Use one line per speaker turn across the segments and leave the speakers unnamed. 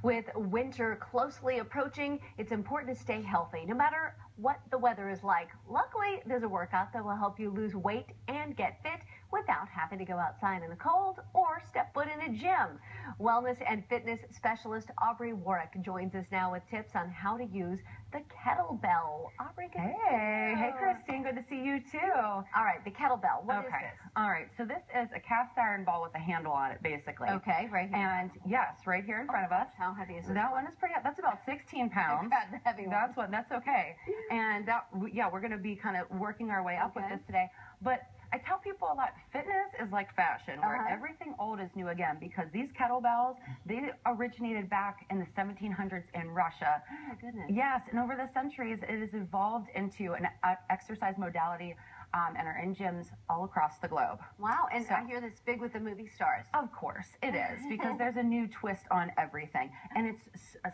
With winter closely approaching, it's important to stay healthy, no matter what the weather is like. Luckily, there's a workout that will help you lose weight and get fit without having to go outside in the cold or step foot in a gym. Wellness and fitness specialist Aubrey joins us now with tips on how to use the kettlebell. Aubrey, good.
Hey Christine, good to see you too.
All right, the kettlebell. What is this?
All right, so this is a cast iron ball with a handle on it, basically.
Okay, right here.
And yes, right here in front of us.
How heavy is it?
That one is pretty. That's about 16 pounds.
The heavy one.
That's okay. And we're going to be kind of working our way up with this today. But I tell people a lot, fitness is like fashion, where everything old is new again, because these kettlebells, they originated back in the 1700s in Russia.
Oh my goodness.
Yes, and over the centuries, it has evolved into an exercise modality and are in gyms all across the globe.
Wow, and so, I hear that's big with the movie stars.
Of course, it is, because there's a new twist on everything, and it's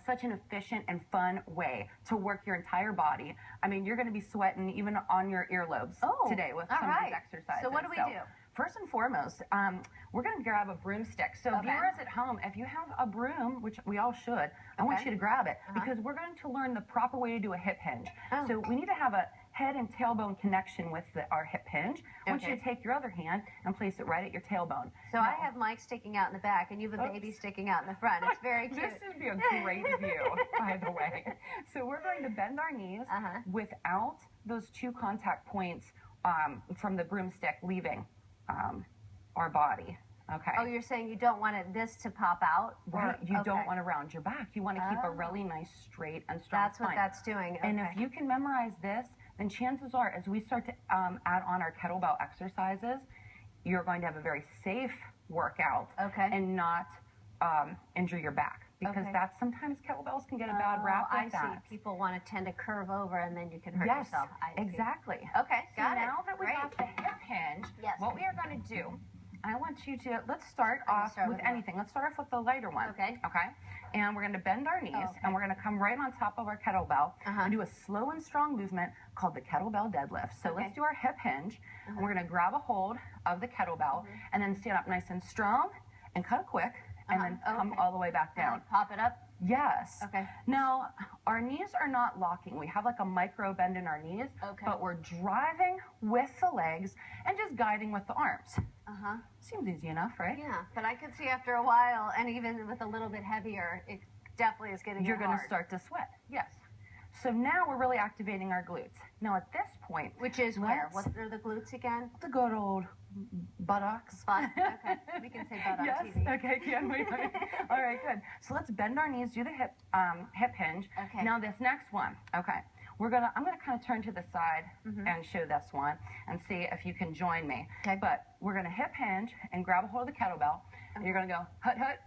such an efficient and fun way to work your entire body. I mean, you're going to be sweating even on your earlobes today with some of these exercises.
So what do we do?
First and foremost, we're going to grab a broomstick. So viewers at home, if you have a broom, which we all should, I want you to grab it, because we're going to learn the proper way to do a hip hinge. So we need to have a head and tailbone connection with our hip hinge. I want you to take your other hand and place it right at your tailbone.
So I have Mike sticking out in the back, and you have a baby sticking out in the front. It's very cute.
This would be a great view, by the way. So we're going to bend our knees without those two contact points from the broomstick leaving our body. Okay.
Oh, you're saying you don't want this to pop out?
Right. You don't want to round your back. You want to keep a really nice, straight, and strong
spine. That's what that's doing.
And if you can memorize this, then chances are, as we start to add on our kettlebell exercises, you're going to have a very safe workout and not injure your back. Because that's sometimes kettlebells can get a bad rap with that.
See. People want to tend to curve over, and then you can hurt yourself.
Exactly.
Okay, got it.
Now that we got the hip hinge, what we are going to do, I want you to, let's start off with anything. Let's start off with the lighter one. Okay. And we're going to bend our knees, and we're going to come right on top of our kettlebell and do a slow and strong movement called the kettlebell deadlift. So let's do our hip hinge, and we're going to grab a hold of the kettlebell, and then stand up nice and strong, and cut it quick, and then come all the way back down.
Like pop it up?
Yes. Okay. Now, our knees are not locking. We have like a micro bend in our knees, but we're driving with the legs and just guiding with the arms. Seems easy enough, right?
Yeah, but I could see after a while, and even with a little bit heavier, it definitely is getting
You're going to start to sweat. Yes. So now we're really activating our glutes. Now at this point,
which is where? What are the glutes again?
The good old buttocks.
Okay, we can say butt on TV.
Okay, can we? All right, good. So let's bend our knees, do the hip hinge. Okay. Now this next one. Okay. I'm gonna kind of turn to the side and show this one and see if you can join me. Okay. But we're gonna hip hinge and grab a hold of the kettlebell. And you're gonna go hut hut,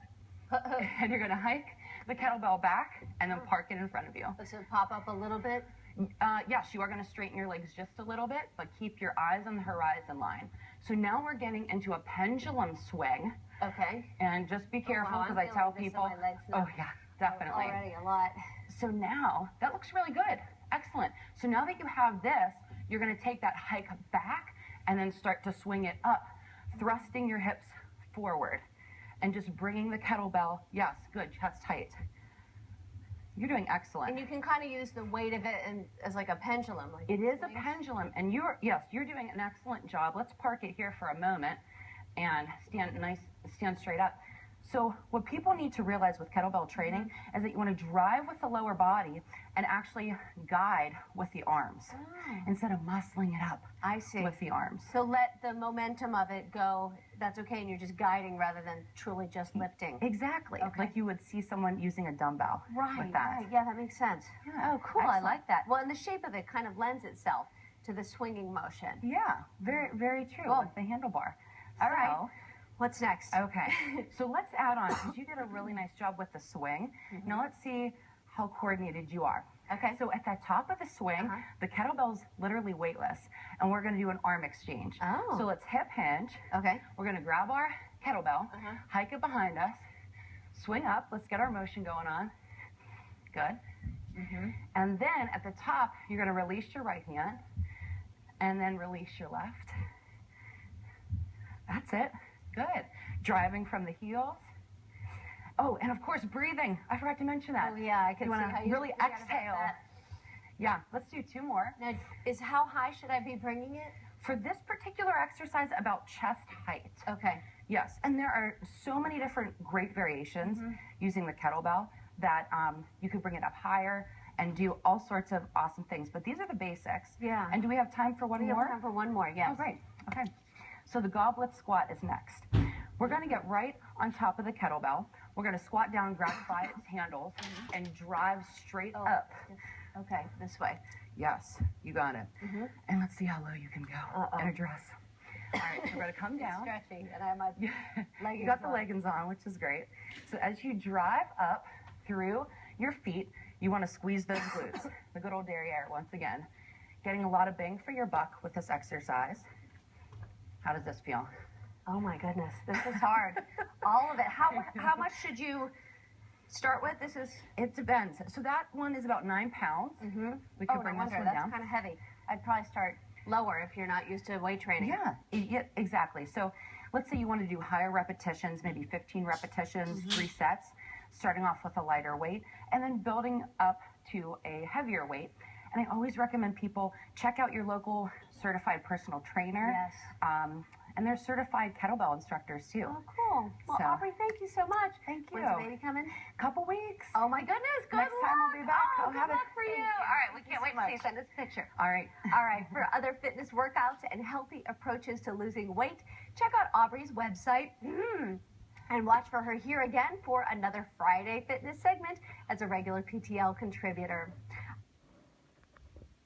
and you're gonna hike the kettlebell back and then park it in front of you.
So pop up a little bit?
Yes, you are going to straighten your legs just a little bit, but keep your eyes on the horizon line. So now we're getting into a pendulum swing.
Okay.
And just be careful, because I tell people, yeah, definitely.
Already a lot.
So now, that looks really good. Excellent. So now that you have this, you're going to take that hike back and then start to swing it up, thrusting your hips forward. And just bringing the kettlebell, yes, good, chest tight. You're doing excellent.
And you can kind of use the weight of it as like a pendulum. Like
it is a pendulum, and you're doing an excellent job. Let's park it here for a moment and stand straight up. So what people need to realize with kettlebell training is that you want to drive with the lower body and actually guide with the arms instead of muscling it up with the arms.
So let the momentum of it go. That's okay, and you're just guiding rather than truly just lifting.
Exactly. Like you would see someone using a dumbbell with that.
Right. Yeah, that makes sense.
Yeah.
Oh, cool. Excellent. I like that. Well, and the shape of it kind of lends itself to the swinging motion.
Yeah, very, very true with the handlebar.
All right. What's next?
Okay, so let's add on, because you did a really nice job with the swing. Now let's see how coordinated you are. Okay. So at the top of the swing, the kettlebell's literally weightless, and we're going to do an arm exchange. So let's hip hinge. Okay. We're going to grab our kettlebell, hike it behind us, swing up. Let's get our motion going on. Good. And then at the top, you're going to release your right hand, and then release your left. That's it. Good. Driving from the heels. Oh, and of course, breathing. I forgot to mention that.
Oh, yeah, I can
you
see
want
how
to
you
really
forgot about
exhale.
that.
Yeah, let's do 2 more.
Now, how high should I be bringing it?
For this particular exercise, about chest height.
Okay.
Yes, and there are so many different great variations using the kettlebell that you can bring it up higher and do all sorts of awesome things. But these are the basics.
Yeah.
And do we have time for one more?
We have time for one more, yes.
Oh, great. Okay. So the goblet squat is next. We're going to get right on top of the kettlebell. We're going to squat down, grab by its handles, and drive straight up.
Okay, this way.
Yes, you got it. And let's see how low you can go in a dress. All right, so we're going to come down.
Stretching, and I have my leggings
You got the
on.
leggings on, which is great. So as you drive up through your feet, you want to squeeze those glutes. The good old derriere once again. Getting a lot of bang for your buck with this exercise. How does this feel?
Oh my goodness, this is hard. All of it. How much should you start with?
It depends. So that one is about 9 pounds. We can bring this one
that's
down.
kind of heavy. I'd probably start lower if you're not used to weight training.
Yeah, exactly. So let's say you want to do higher repetitions, maybe 15 repetitions, 3 sets, starting off with a lighter weight, and then building up to a heavier weight. And I always recommend people check out your local certified personal trainer.
Yes.
And they're certified kettlebell instructors too.
Oh, cool. Well,
So-
Aubrey, thank you so much.
Thank you.
When's the baby coming?
Couple weeks.
Oh my goodness, good
Next time
luck.
I'll be back.
Oh,
I'll
good
have it.
luck for you.
Thank you.
All right, we
Thank
can't
you
wait
so
to see you
much.
send us a picture.
All right.
All right, for other fitness workouts and healthy approaches to losing weight, check out Aubrey's website. And watch for her here again for another Friday Fitness segment as a regular PTL contributor.